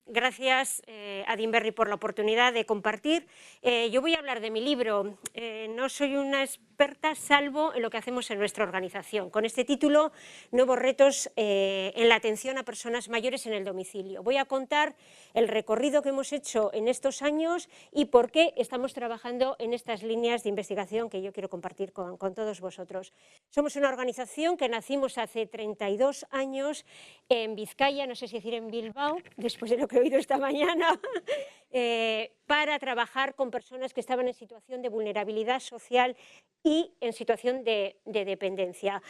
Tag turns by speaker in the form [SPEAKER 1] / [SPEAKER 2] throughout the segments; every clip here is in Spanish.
[SPEAKER 1] Gracias, Adinberri, por la oportunidad de compartir. Yo voy a hablar de mi libro. No soy una experta, salvo en lo que hacemos en nuestra organización. Con este título, Nuevos retos en la atención a personas mayores en el domicilio. Voy a contar el recorrido que hemos hecho en estos años y por qué estamos trabajando en estas líneas de investigación que yo quiero compartir con todos vosotros. Somos una organización que nacimos hace 32 años en Vizcaya, no sé si decir en Bilbao, después de lo que he oído esta mañana, para trabajar con personas que estaban en situación de vulnerabilidad social y en situación de dependencia.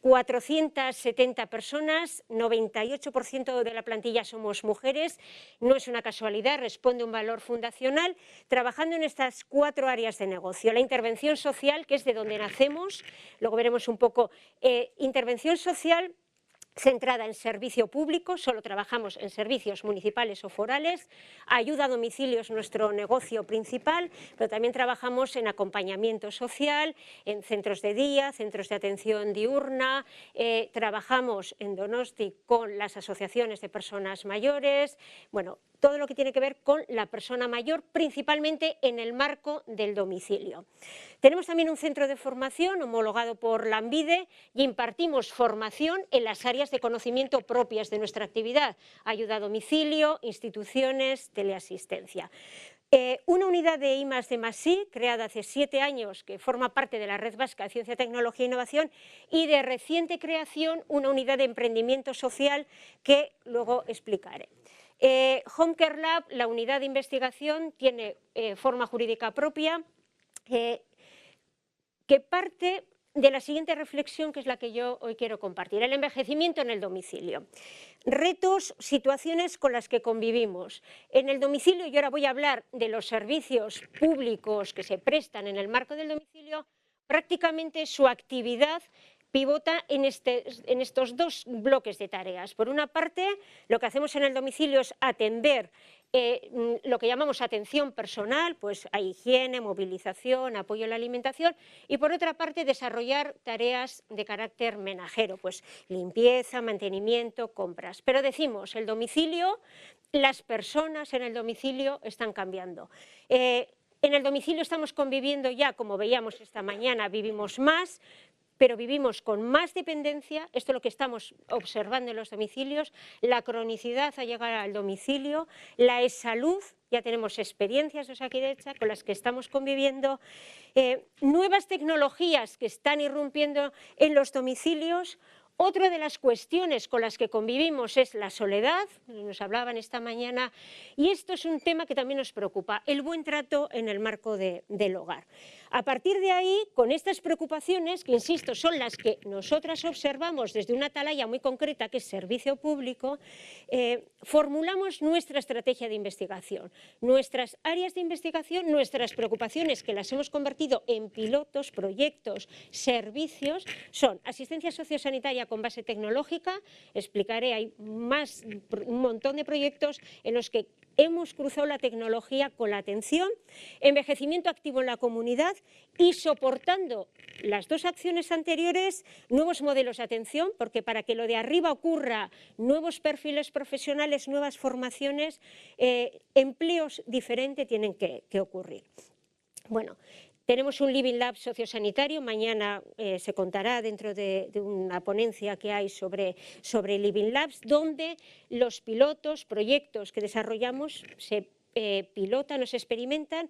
[SPEAKER 1] 470 personas, 98% de la plantilla somos mujeres, no es una casualidad, responde a un valor fundacional, trabajando en estas 4 áreas de negocio. La intervención social, que es de donde nacemos, luego veremos un poco, intervención social centrada en servicio público, solo trabajamos en servicios municipales o forales, ayuda a domicilio es nuestro negocio principal, pero también trabajamos en acompañamiento social, en centros de día, centros de atención diurna, trabajamos en Donosti con las asociaciones de personas mayores, bueno, todo lo que tiene que ver con la persona mayor, principalmente en el marco del domicilio. Tenemos también un centro de formación homologado por Lanbide y impartimos formación en las áreas de conocimiento propias de nuestra actividad, ayuda a domicilio, instituciones, teleasistencia. Una unidad de I+D+I, creada hace 7 años, que forma parte de la Red Vasca de Ciencia, Tecnología e Innovación, y de reciente creación una unidad de emprendimiento social que luego explicaré. Home Care Lab, la unidad de investigación, tiene forma jurídica propia, que parte de la siguiente reflexión, que es la que yo hoy quiero compartir: el envejecimiento en el domicilio. Retos, situaciones con las que convivimos. En el domicilio, y ahora voy a hablar de los servicios públicos que se prestan en el marco del domicilio, prácticamente su actividad pivota en estos 2 bloques de tareas. Por una parte, lo que hacemos en el domicilio es atender lo que llamamos atención personal, pues a higiene, movilización, apoyo a la alimentación, y por otra parte desarrollar tareas de carácter menajero, pues limpieza, mantenimiento, compras. Pero decimos, el domicilio, las personas en el domicilio están cambiando. En el domicilio estamos conviviendo ya, como veíamos esta mañana, vivimos más, pero vivimos con más dependencia, esto es lo que estamos observando en los domicilios, la cronicidad al llegar al domicilio, la e-salud, ya tenemos experiencias de Osakidetza con las que estamos conviviendo, nuevas tecnologías que están irrumpiendo en los domicilios. Otra de las cuestiones con las que convivimos es la soledad, nos hablaban esta mañana, y esto es un tema que también nos preocupa, el buen trato en el marco del hogar. A partir de ahí, con estas preocupaciones, que insisto, son las que nosotras observamos desde una atalaya muy concreta, que es servicio público, formulamos nuestra estrategia de investigación, nuestras áreas de investigación, nuestras preocupaciones, que las hemos convertido en pilotos, proyectos, servicios, son asistencia sociosanitaria con base tecnológica, explicaré, hay un montón de proyectos en los que hemos cruzado la tecnología con la atención, envejecimiento activo en la comunidad y soportando las 2 acciones anteriores, nuevos modelos de atención, porque para que lo de arriba ocurra, nuevos perfiles profesionales, nuevas formaciones, empleos diferentes tienen que ocurrir. Bueno, tenemos un Living Lab sociosanitario, mañana se contará dentro de una ponencia que hay sobre Living Labs, donde los pilotos, proyectos que desarrollamos se pilotan o se experimentan,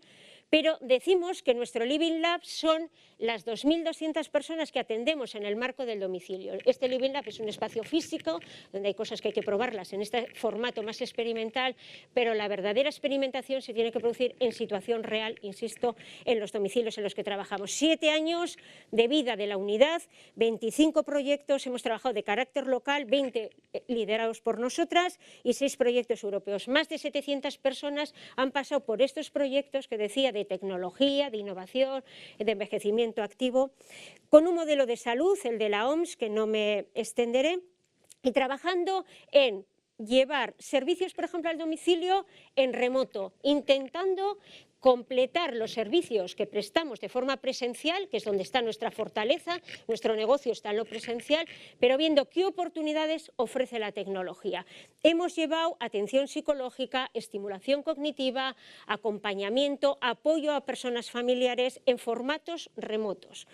[SPEAKER 1] pero decimos que nuestro Living Lab son las 2.200 personas que atendemos en el marco del domicilio. Este Living Lab es un espacio físico donde hay cosas que hay que probarlas en este formato más experimental, pero la verdadera experimentación se tiene que producir en situación real, insisto, en los domicilios en los que trabajamos. 7 años de vida de la unidad, 25 proyectos, hemos trabajado de carácter local, 20 liderados por nosotras y 6 proyectos europeos. Más de 700 personas han pasado por estos proyectos que decía de tecnología, de innovación, de envejecimiento activo, con un modelo de salud, el de la OMS, que no me extenderé, y trabajando en llevar servicios, por ejemplo, al domicilio en remoto, intentando completar los servicios que prestamos de forma presencial, que es donde está nuestra fortaleza, nuestro negocio está en lo presencial, pero viendo qué oportunidades ofrece la tecnología. Hemos llevado atención psicológica, estimulación cognitiva, acompañamiento, apoyo a personas familiares en formatos remotos.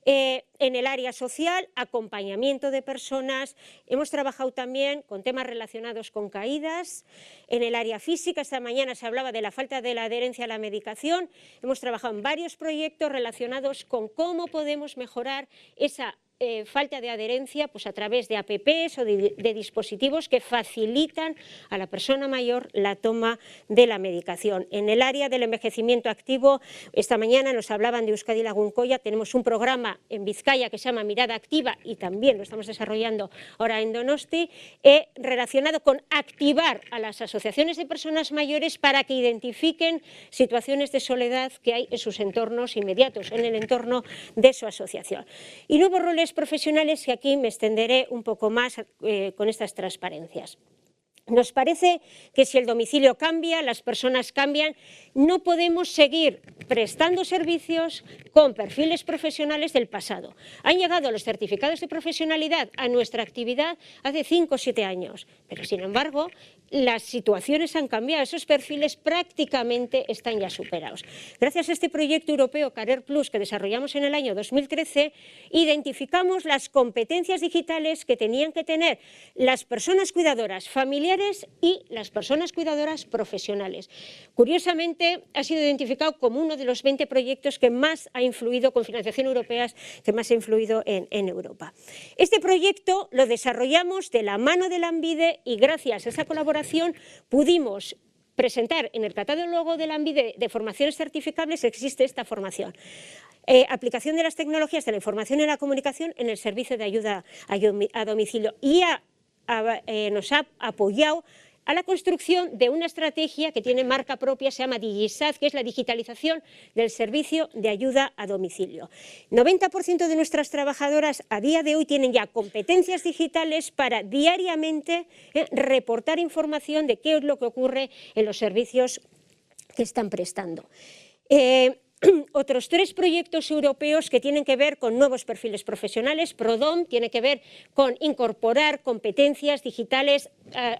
[SPEAKER 1] En el área social, acompañamiento de personas, hemos trabajado también con temas relacionados con caídas. En el área física, esta mañana se hablaba de la falta de la adherencia a la medicación, hemos trabajado en varios proyectos relacionados con cómo podemos mejorar esa falta de adherencia pues a través de apps o de dispositivos que facilitan a la persona mayor la toma de la medicación. En el área del envejecimiento activo, esta mañana nos hablaban de Euskadi Lagunkoia, tenemos un programa en Vizcaya que se llama Mirada Activa y también lo estamos desarrollando ahora en Donosti, relacionado con activar a las asociaciones de personas mayores para que identifiquen situaciones de soledad que hay en sus entornos inmediatos, en el entorno de su asociación. Y nuevos roles profesionales, que aquí me extenderé un poco más con estas transparencias. Nos parece que si el domicilio cambia, las personas cambian, no podemos seguir prestando servicios con perfiles profesionales del pasado. Han llegado los certificados de profesionalidad a nuestra actividad hace 5 o 7 años, pero sin embargo las situaciones han cambiado, esos perfiles prácticamente están ya superados. Gracias a este proyecto europeo Career Plus que desarrollamos en el año 2013, identificamos las competencias digitales que tenían que tener las personas cuidadoras familiares y las personas cuidadoras profesionales. Curiosamente, ha sido identificado como uno de los 20 proyectos que más ha influido, con financiación europea, que más ha influido en Europa. Este proyecto lo desarrollamos de la mano de Lanbide y gracias a esa colaboración pudimos presentar en el catálogo de Lanbide de formaciones certificables, existe esta formación. Aplicación de las tecnologías de la información y la comunicación en el servicio de ayuda a domicilio y nos ha apoyado a la construcción de una estrategia que tiene marca propia, se llama DigiSat, que es la digitalización del servicio de ayuda a domicilio. 90% de nuestras trabajadoras a día de hoy tienen ya competencias digitales para diariamente reportar información de qué es lo que ocurre en los servicios que están prestando. Otros 3 proyectos europeos que tienen que ver con nuevos perfiles profesionales. PRODOM tiene que ver con incorporar competencias digitales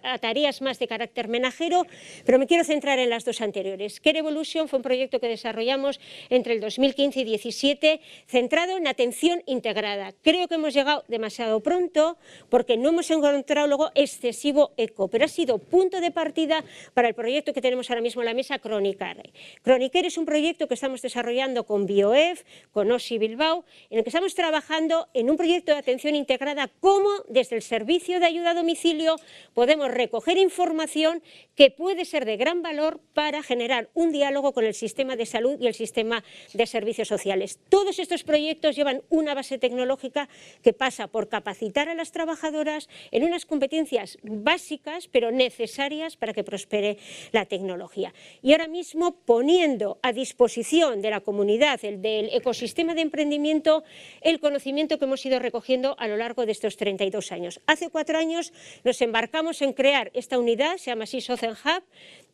[SPEAKER 1] a tareas más de carácter menajero, pero me quiero centrar en las 2 anteriores. Care Evolution fue un proyecto que desarrollamos entre el 2015 y 2017, centrado en atención integrada. Creo que hemos llegado demasiado pronto porque no hemos encontrado luego excesivo eco, pero ha sido punto de partida para el proyecto que tenemos ahora mismo en la mesa, Cronicare. Cronicare es un proyecto que estamos desarrollando con BioEF, con OSI Bilbao, en el que estamos trabajando en un proyecto de atención integrada, cómo desde el servicio de ayuda a domicilio podemos recoger información que puede ser de gran valor para generar un diálogo con el sistema de salud y el sistema de servicios sociales. Todos estos proyectos llevan una base tecnológica que pasa por capacitar a las trabajadoras en unas competencias básicas pero necesarias para que prospere la tecnología. Y ahora mismo poniendo a disposición de la comunidad, del ecosistema de emprendimiento, el conocimiento que hemos ido recogiendo a lo largo de estos 32 años. Hace 4 años nos embarcamos en crear esta unidad, se llama así Social Hub,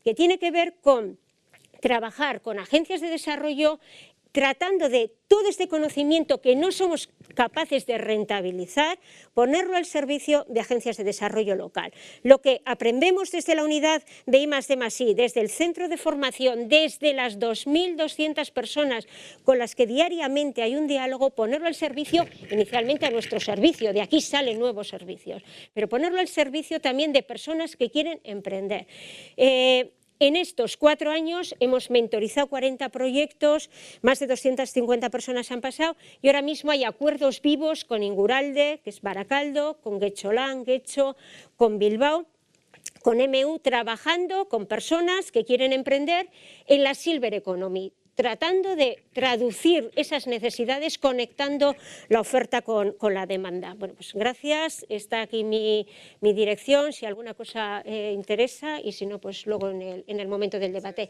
[SPEAKER 1] que tiene que ver con trabajar con agencias de desarrollo, tratando de todo este conocimiento que no somos capaces de rentabilizar, ponerlo al servicio de agencias de desarrollo local. Lo que aprendemos desde la unidad de I+D+I, desde el centro de formación, desde las 2.200 personas con las que diariamente hay un diálogo, ponerlo al servicio, inicialmente a nuestro servicio, de aquí salen nuevos servicios, pero ponerlo al servicio también de personas que quieren emprender. En estos 4 años hemos mentorizado 40 proyectos, más de 250 personas han pasado y ahora mismo hay acuerdos vivos con Inguralde, que es Baracaldo, con Getxolán, Getxo, con Bilbao, con MU, trabajando con personas que quieren emprender en la Silver Economy, tratando de traducir esas necesidades, conectando la oferta con la demanda. Bueno, pues gracias, está aquí mi dirección, si alguna cosa interesa y si no, pues luego en el momento del debate.